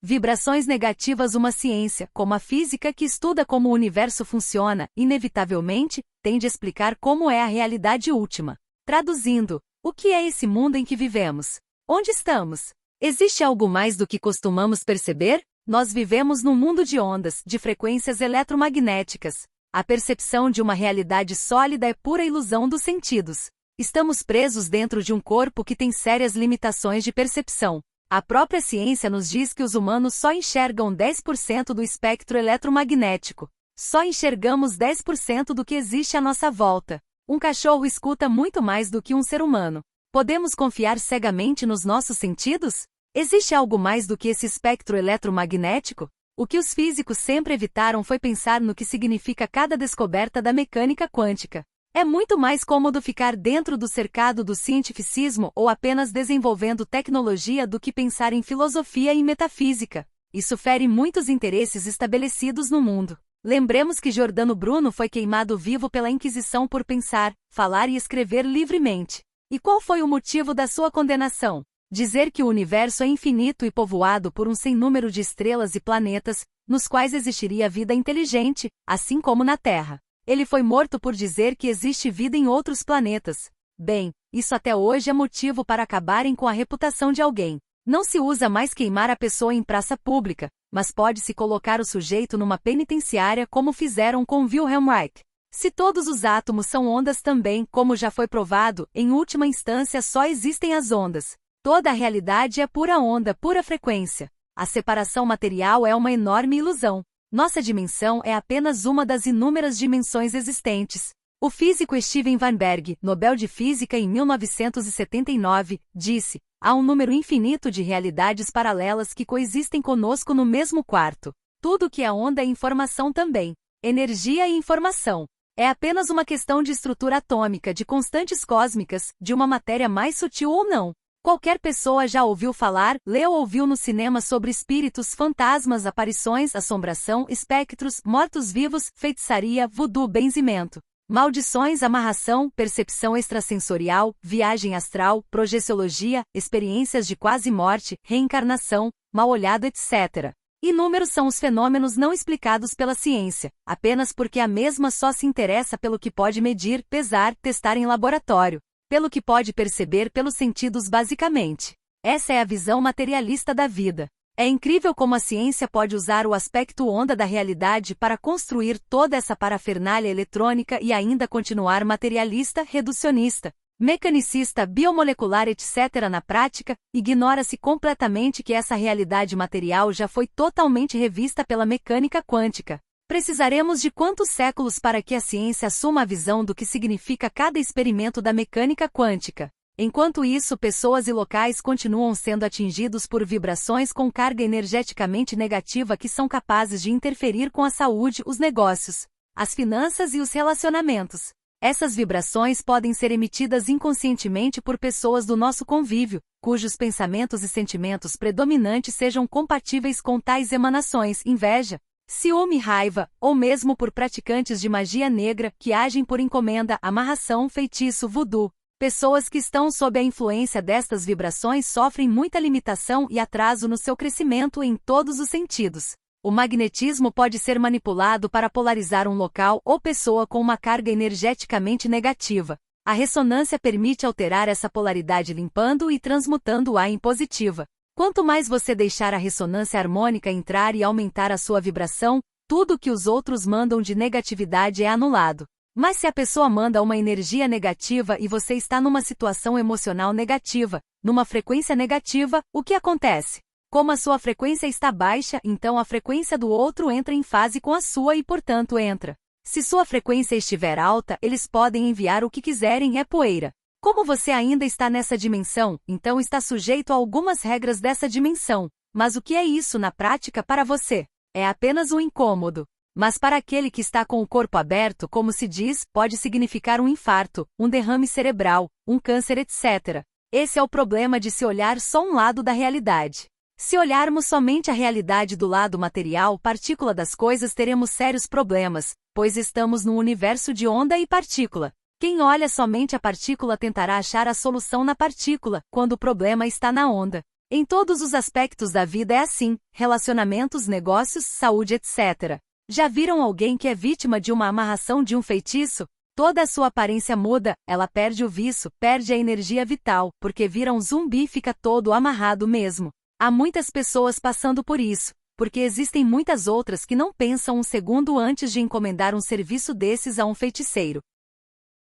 Vibrações negativas. Uma ciência, como a física, que estuda como o universo funciona, inevitavelmente, tende a explicar como é a realidade última. Traduzindo, o que é esse mundo em que vivemos? Onde estamos? Existe algo mais do que costumamos perceber? Nós vivemos num mundo de ondas, de frequências eletromagnéticas. A percepção de uma realidade sólida é pura ilusão dos sentidos. Estamos presos dentro de um corpo que tem sérias limitações de percepção. A própria ciência nos diz que os humanos só enxergam 10% do espectro eletromagnético. Só enxergamos 10% do que existe à nossa volta. Um cachorro escuta muito mais do que um ser humano. Podemos confiar cegamente nos nossos sentidos? Existe algo mais do que esse espectro eletromagnético? O que os físicos sempre evitaram foi pensar no que significa cada descoberta da mecânica quântica. É muito mais cômodo ficar dentro do cercado do cientificismo ou apenas desenvolvendo tecnologia do que pensar em filosofia e metafísica. Isso fere muitos interesses estabelecidos no mundo. Lembremos que Giordano Bruno foi queimado vivo pela Inquisição por pensar, falar e escrever livremente. E qual foi o motivo da sua condenação? Dizer que o universo é infinito e povoado por um sem número de estrelas e planetas, nos quais existiria vida inteligente, assim como na Terra. Ele foi morto por dizer que existe vida em outros planetas. Bem, isso até hoje é motivo para acabarem com a reputação de alguém. Não se usa mais queimar a pessoa em praça pública, mas pode-se colocar o sujeito numa penitenciária como fizeram com Wilhelm Reich. Se todos os átomos são ondas também, como já foi provado, em última instância só existem as ondas. Toda a realidade é pura onda, pura frequência. A separação material é uma enorme ilusão. Nossa dimensão é apenas uma das inúmeras dimensões existentes. O físico Steven Weinberg, Nobel de Física em 1979, disse: há um número infinito de realidades paralelas que coexistem conosco no mesmo quarto. Tudo que é onda é informação também. Energia e informação. É apenas uma questão de estrutura atômica, de constantes cósmicas, de uma matéria mais sutil ou não. Qualquer pessoa já ouviu falar, leu ou viu no cinema sobre espíritos, fantasmas, aparições, assombração, espectros, mortos-vivos, feitiçaria, voodoo, benzimento, maldições, amarração, percepção extrasensorial, viagem astral, projeciologia, experiências de quase-morte, reencarnação, mal-olhado, etc. Inúmeros são os fenômenos não explicados pela ciência, apenas porque a mesma só se interessa pelo que pode medir, pesar, testar em laboratório. Pelo que pode perceber pelos sentidos basicamente. Essa é a visão materialista da vida. É incrível como a ciência pode usar o aspecto onda da realidade para construir toda essa parafernália eletrônica e ainda continuar materialista, reducionista, mecanicista, biomolecular, etc. Na prática, ignora-se completamente que essa realidade material já foi totalmente revista pela mecânica quântica. Precisaremos de quantos séculos para que a ciência assuma a visão do que significa cada experimento da mecânica quântica? Enquanto isso, pessoas e locais continuam sendo atingidos por vibrações com carga energeticamente negativa que são capazes de interferir com a saúde, os negócios, as finanças e os relacionamentos. Essas vibrações podem ser emitidas inconscientemente por pessoas do nosso convívio, cujos pensamentos e sentimentos predominantes sejam compatíveis com tais emanações, inveja, ciúme, raiva, ou mesmo por praticantes de magia negra que agem por encomenda, amarração, feitiço, voodoo. Pessoas que estão sob a influência destas vibrações sofrem muita limitação e atraso no seu crescimento em todos os sentidos. O magnetismo pode ser manipulado para polarizar um local ou pessoa com uma carga energeticamente negativa. A ressonância permite alterar essa polaridade limpando e transmutando-a em positiva. Quanto mais você deixar a ressonância harmônica entrar e aumentar a sua vibração, tudo que os outros mandam de negatividade é anulado. Mas se a pessoa manda uma energia negativa e você está numa situação emocional negativa, numa frequência negativa, o que acontece? Como a sua frequência está baixa, então a frequência do outro entra em fase com a sua e, portanto, entra. Se sua frequência estiver alta, eles podem enviar o que quiserem, é poeira. Como você ainda está nessa dimensão, então está sujeito a algumas regras dessa dimensão. Mas o que é isso na prática para você? É apenas um incômodo. Mas para aquele que está com o corpo aberto, como se diz, pode significar um infarto, um derrame cerebral, um câncer, etc. Esse é o problema de se olhar só um lado da realidade. Se olharmos somente a realidade do lado material, partícula das coisas, teremos sérios problemas, pois estamos num universo de onda e partícula. Quem olha somente a partícula tentará achar a solução na partícula, quando o problema está na onda. Em todos os aspectos da vida é assim: relacionamentos, negócios, saúde, etc. Já viram alguém que é vítima de uma amarração de um feitiço? Toda a sua aparência muda, ela perde o viço, perde a energia vital, porque vira um zumbi e fica todo amarrado mesmo. Há muitas pessoas passando por isso, porque existem muitas outras que não pensam um segundo antes de encomendar um serviço desses a um feiticeiro.